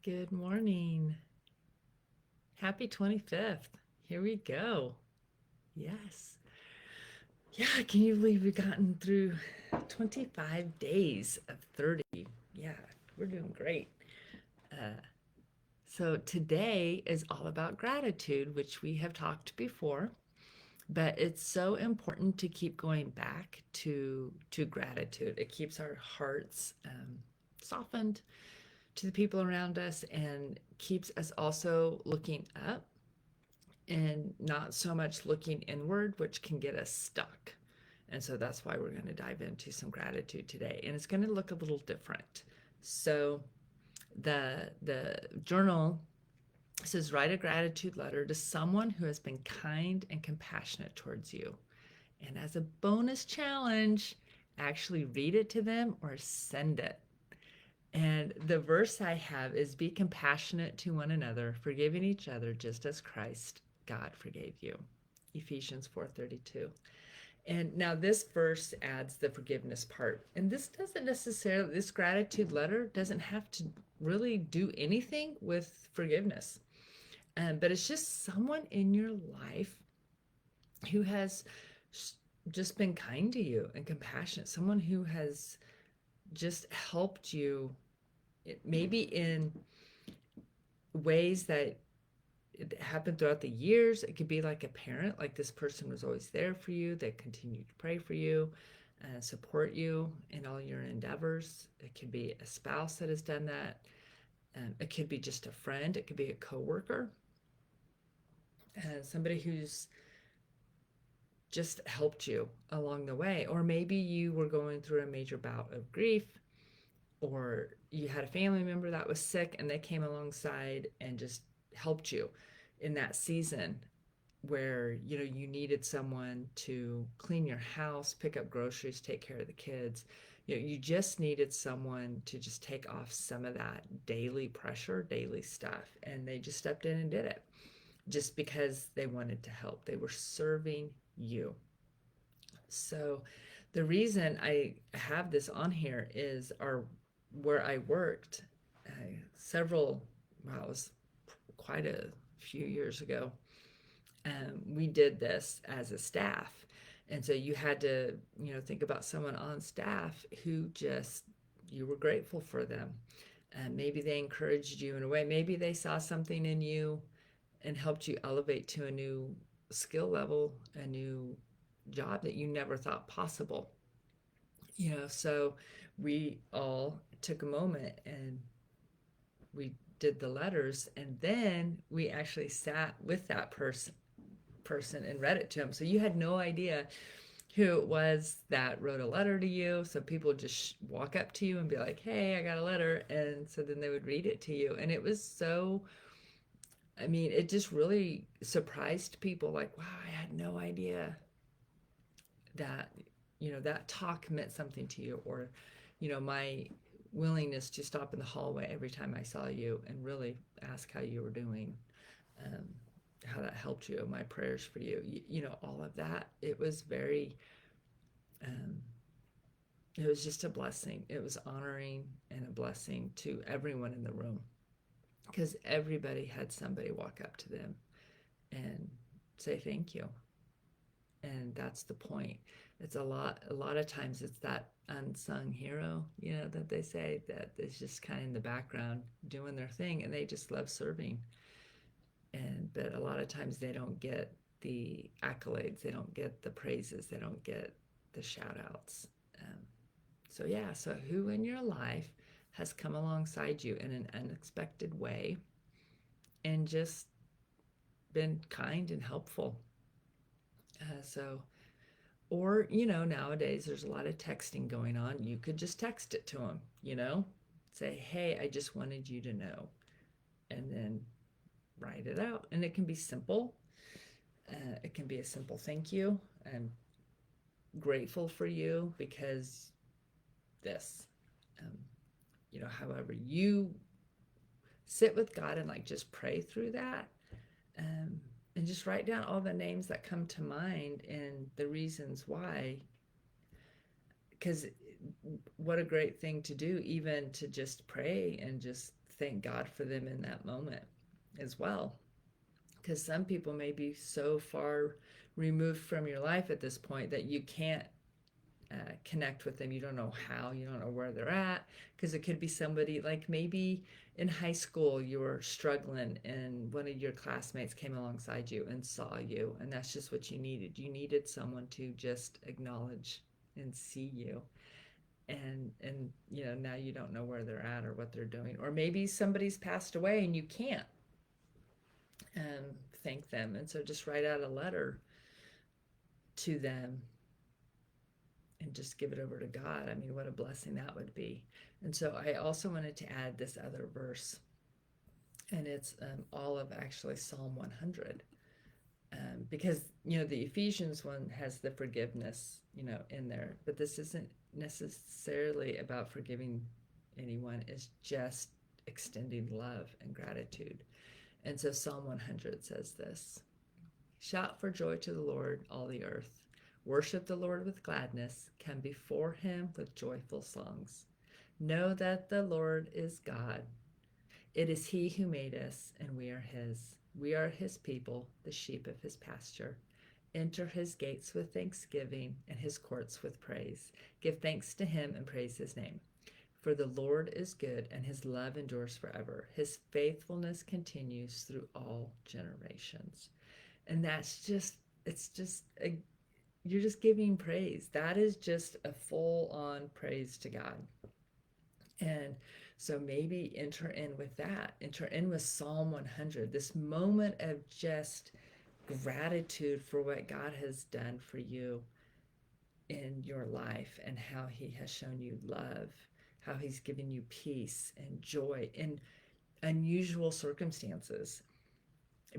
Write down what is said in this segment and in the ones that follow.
Good morning. Happy 25th. Here we go. Yes. Yeah, can you believe we've gotten through 25 days of 30? Yeah, we're doing great. Uh, so today is all about gratitude, which we have talked before, but it's so important to keep going back to gratitude. It keeps our hearts softened to the people around us and keeps us also looking up and not so much looking inward, which can get us stuck. And so that's why we're going to dive into some gratitude today. And it's going to look a little different. So the journal says write a gratitude letter to someone who has been kind and compassionate towards you. And as a bonus challenge, actually read it to them or send it. And the verse I have is be compassionate to one another, forgiving each other just as Christ, God, forgave you. Ephesians 4:32. And now this verse adds the forgiveness part. And this doesn't necessarily, this gratitude letter doesn't have to really do anything with forgiveness. But it's just someone in your life who has just been kind to you and compassionate, someone who has just helped you maybe in ways that it happened throughout the years. It could be like a parent, like this person was always there for you. They continued to pray for you and support you in all your endeavors. It could be a spouse that has done that. It could be just a friend. It could be a coworker, somebody who's just helped you along the way. Or maybe you were going through a major bout of grief, or you had a family member that was sick and they came alongside and just helped you in that season where you needed someone to clean your house, pick up groceries, take care of the kids. You just needed someone to just take off some of that daily pressure, daily stuff, and they just stepped in and did it just because they wanted to help. They were serving you. So the reason I have this on here is where I worked several, well, it was quite a few years ago. We did this as a staff. And so you had to, think about someone on staff who just, you were grateful for them. And maybe they encouraged you in a way. Maybe they saw something in you and helped you elevate to a new skill level, a new job that you never thought possible. So we all took a moment and we did the letters, and then we actually sat with that person and read it to them. So you had no idea who it was that wrote a letter to you. So people just walk up to you and be like, "Hey, I got a letter." And so then they would read it to you. And it was so, I mean, it just really surprised people, like, wow, I had no idea that, that talk meant something to you. Or, my willingness to stop in the hallway every time I saw you and really ask how you were doing, um, how that helped you, my prayers for you, all of that. It was very, um, it was just a blessing. It was honoring and a blessing to everyone in the room because everybody had somebody walk up to them and say thank you. And that's the point. It's a lot of times it's that unsung hero, that they say that is just kind of in the background doing their thing and they just love serving. But a lot of times they don't get the accolades, they don't get the praises, they don't get the shout outs. So who in your life has come alongside you in an unexpected way and just been kind and helpful? So Or, nowadays there's a lot of texting going on. You could just text it to them, say, "Hey, I just wanted you to know," and then write it out. And it can be simple. It can be a simple thank you. I'm grateful for you because this, um, however you sit with God and like just pray through that. Um, and just write down all the names that come to mind and the reasons why, because what a great thing to do, even to just pray and just thank God for them in that moment as well. Because some people may be so far removed from your life at this point that you can't connect with them. You don't know how, you don't know where they're at. Because it could be somebody like maybe in high school you were struggling and one of your classmates came alongside you and saw you, and that's just what you needed. You needed someone to just acknowledge and see you. And now you don't know where they're at or what they're doing, or maybe somebody's passed away and you can't thank them, and so just write out a letter to them and just give it over to God. I mean, what a blessing that would be. And so I also wanted to add this other verse, and it's all of actually Psalm 100. Because the Ephesians one has the forgiveness in there, but this isn't necessarily about forgiving anyone. It's just extending love and gratitude. And so Psalm 100 says this: shout for joy to the Lord, all the earth. Worship the Lord with gladness. Come before him with joyful songs. Know that the Lord is God. It is he who made us, and we are his. We are his people, the sheep of his pasture. Enter his gates with thanksgiving and his courts with praise. Give thanks to him and praise his name. For the Lord is good, and his love endures forever. His faithfulness continues through all generations. And you're just giving praise. That is just a full-on praise to God. And so maybe enter in with that. Enter in with Psalm 100, this moment of just gratitude for what God has done for you in your life and how he has shown you love, how he's given you peace and joy in unusual circumstances.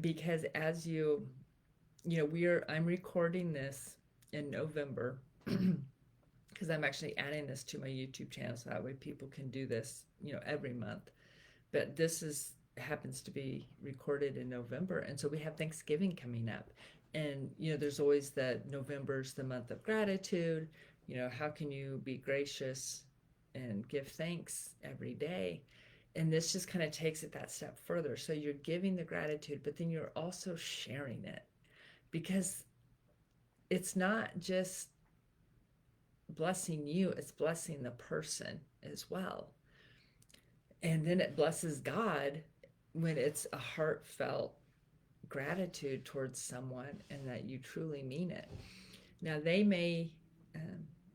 Because as I'm recording this in November because I'm actually adding this to my YouTube channel so that way people can do this, every month. But this happens to be recorded in November, and so we have Thanksgiving coming up. And there's always November's the month of gratitude. How can you be gracious and give thanks every day? And this just kind of takes it that step further. So you're giving the gratitude, but then you're also sharing it, because it's not just blessing you, it's blessing the person as well. And then it blesses God when it's a heartfelt gratitude towards someone and that you truly mean it. Now, they may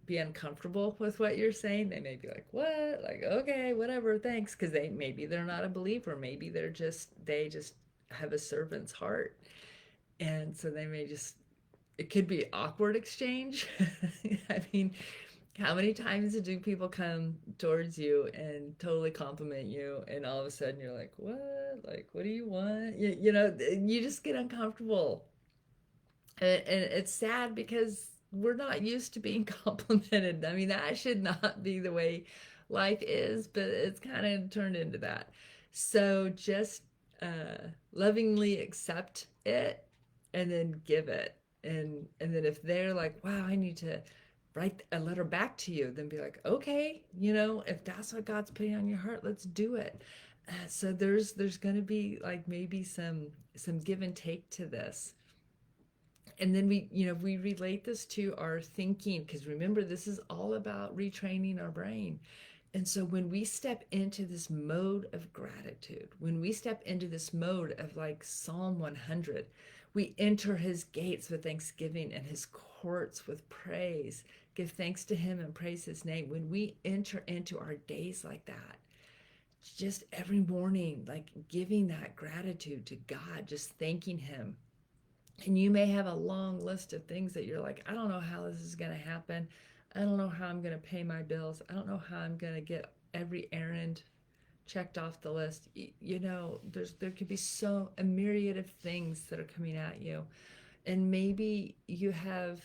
be uncomfortable with what you're saying. They may be like, what? Like, okay, whatever, thanks. Because maybe they're not a believer. Maybe they just have a servant's heart. And so it could be awkward exchange. I mean, how many times do people come towards you and totally compliment you, and all of a sudden you're like, what? Like, what do you want? You just get uncomfortable. And it's sad because we're not used to being complimented. I mean, that should not be the way life is, but it's kind of turned into that. So just lovingly accept it and then give it. And then if they're like, wow, I need to write a letter back to you, then be like, okay, if that's what God's putting on your heart, let's do it. So there's going to be like maybe some give and take to this. And then we relate this to our thinking, because remember, this is all about retraining our brain. And so when we step into this mode of gratitude, when we step into this mode of like Psalm 100, we enter his gates with thanksgiving and his courts with praise. Give thanks to him and praise his name. When we enter into our days like that, just every morning, like giving that gratitude to God, just thanking him. And you may have a long list of things that you're like, I don't know how this is going to happen. I don't know how I'm going to pay my bills. I don't know how I'm going to get every errand checked off the list. There could be a myriad of things that are coming at you. And maybe you have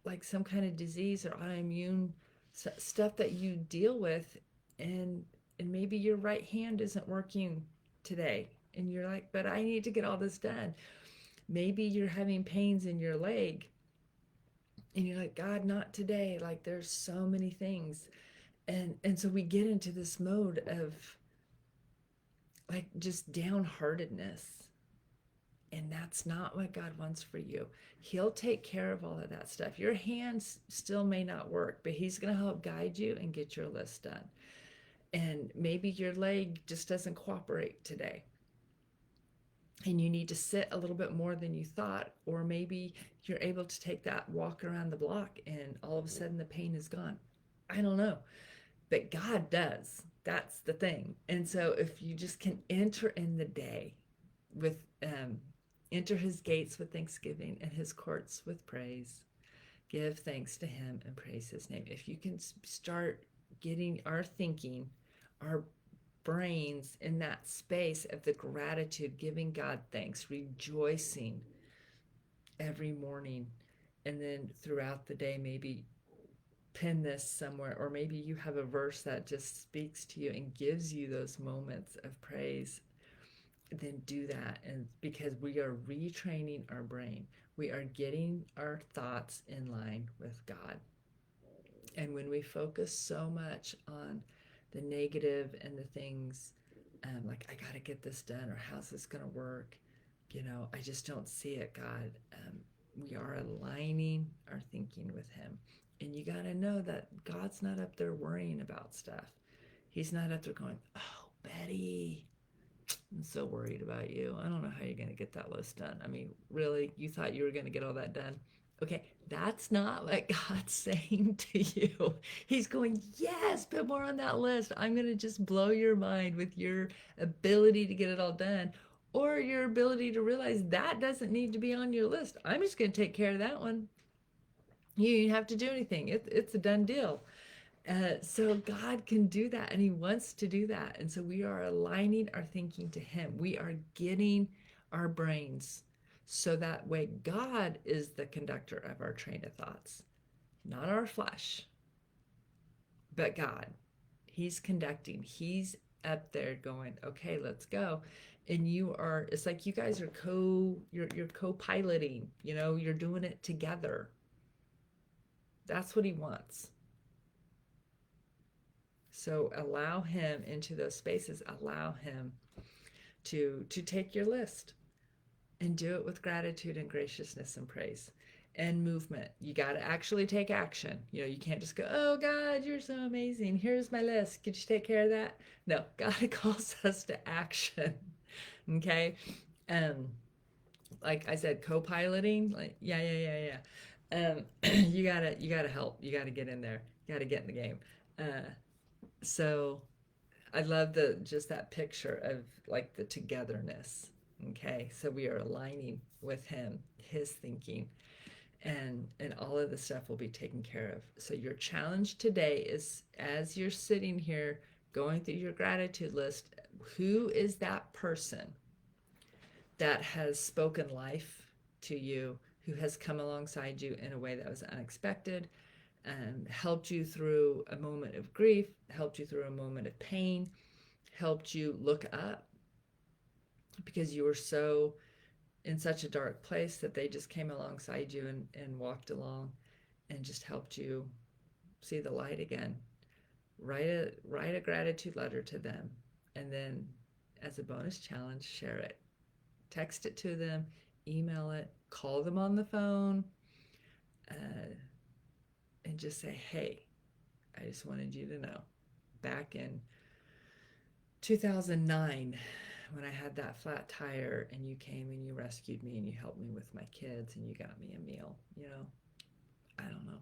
like some kind of disease or autoimmune stuff that you deal with, and maybe your right hand isn't working today. And you're like, but I need to get all this done. Maybe you're having pains in your leg and you're like, God, not today. Like, there's so many things. And so we get into this mode of like just downheartedness. And that's not what God wants for you. He'll take care of all of that stuff. Your hands still may not work, but He's going to help guide you and get your list done. And maybe your leg just doesn't cooperate today, and you need to sit a little bit more than you thought, or maybe you're able to take that walk around the block and all of a sudden the pain is gone. I don't know, but God does. That's the thing. And so if you just can enter in the day with enter His gates with thanksgiving and His courts with praise, give thanks to Him and praise His name. If you can start getting our thinking, our brains in that space of the gratitude, giving God thanks, rejoicing every morning, and then throughout the day, maybe pin this somewhere, or maybe you have a verse that just speaks to you and gives you those moments of praise. Then do that. And because we are retraining our brain, we are getting our thoughts in line with God. And when we focus so much on the negative and the things like, I got to get this done, or how's this going to work? I just don't see it, God. We are aligning our thinking with Him. And you got to know that God's not up there worrying about stuff. He's not up there going, oh, Betty, I'm so worried about you. I don't know how you're going to get that list done. I mean, really? You thought you were going to get all that done? Okay, that's not what God's saying to you. He's going, yes, put more on that list. I'm going to just blow your mind with your ability to get it all done, or your ability to realize that doesn't need to be on your list. I'm just going to take care of that one. You don't have to do anything. It's a done deal. So God can do that, and He wants to do that. And so we are aligning our thinking to Him. We are getting our brains so that way God is the conductor of our train of thoughts, not our flesh, but God. He's conducting. He's up there going, okay, let's go. And it's like you guys are you're co-piloting, you're doing it together. That's what He wants. So allow Him into those spaces. Allow Him to take your list and do it with gratitude and graciousness and praise and movement. You got to actually take action. You can't just go, oh God, you're so amazing. Here's my list. Could you take care of that? No, God calls us to action. Okay. Like I said, co-piloting, like, yeah. You gotta help. You gotta get in there. You gotta get in the game. So I love just that picture of like the togetherness. Okay, so we are aligning with Him, His thinking, and all of the stuff will be taken care of. So your challenge today is, as you're sitting here going through your gratitude list, who is that person that has spoken life to you, who has come alongside you in a way that was unexpected, and helped you through a moment of grief, helped you through a moment of pain, helped you look up because you were so in such a dark place that they just came alongside you and walked along and just helped you see the light again. Write a gratitude letter to them, and then as a bonus challenge, share it. Text it to them, email it, call them on the phone, and just say, hey, I just wanted you to know, back in 2009, when I had that flat tire and you came and you rescued me and you helped me with my kids and you got me a meal, I don't know.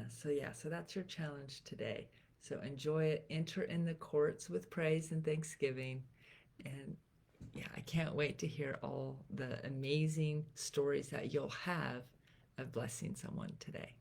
So that's your challenge today. So enjoy it. Enter in the courts with praise and thanksgiving. And yeah, I can't wait to hear all the amazing stories that you'll have of blessing someone today.